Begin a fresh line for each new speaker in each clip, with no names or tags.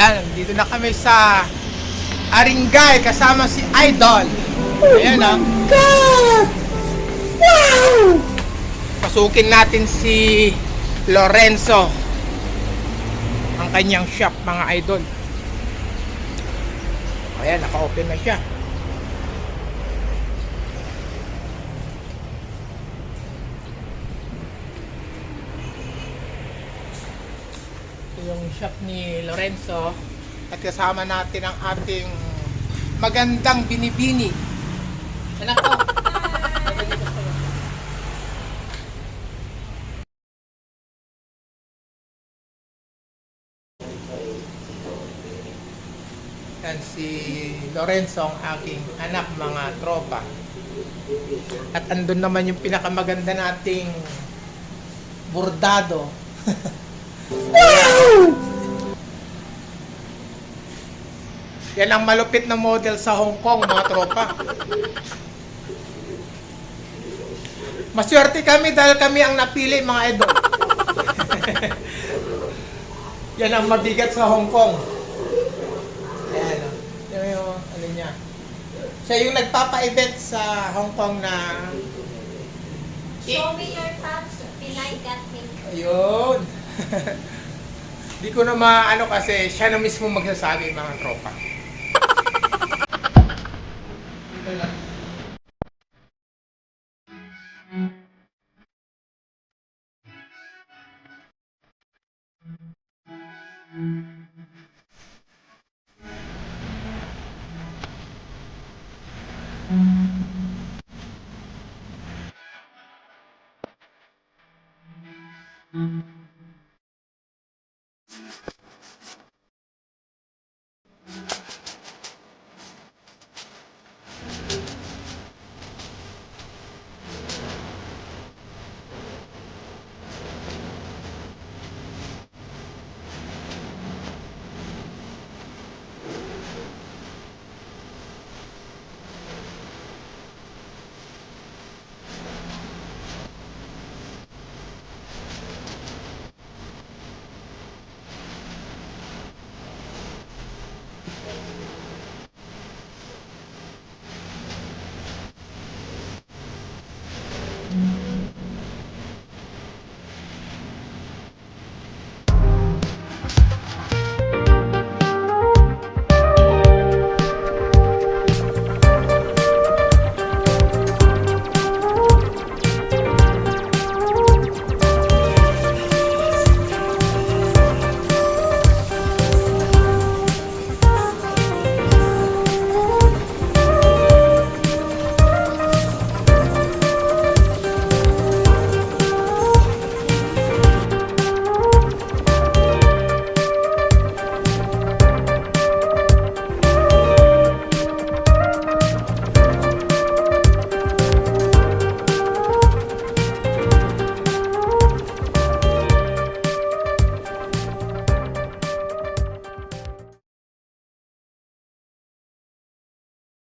Ayan, dito na kami sa Aringay kasama si Idol. Ayan o.
God! Wow!
Pasukin natin si Lorenzo. Ang kanyang shop, mga idol. Ayan, naka-open na siya. Ito yung shop ni Lorenzo. At kasama natin ang ating magandang binibini. Anak ko. Yan si Lorenzo, ang aking anak, mga tropa. At andun naman yung pinakamaganda nating bordado. Yan ang malupit na model sa Hong Kong, mga tropa. Maswerte kami dahil kami ang napili, mga idol. Yan ang mabigat sa Hong Kong. Ayan o. Yan yung ano niya. Siya yung nagpapa-event sa Hong Kong na...
Show me your tabs. Pinay got me.
Ayun. Di ko na maano kasi siya na mismo magsasabi, mga tropa. Dito lang.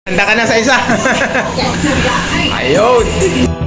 Handa ka na sa isa. Ayun.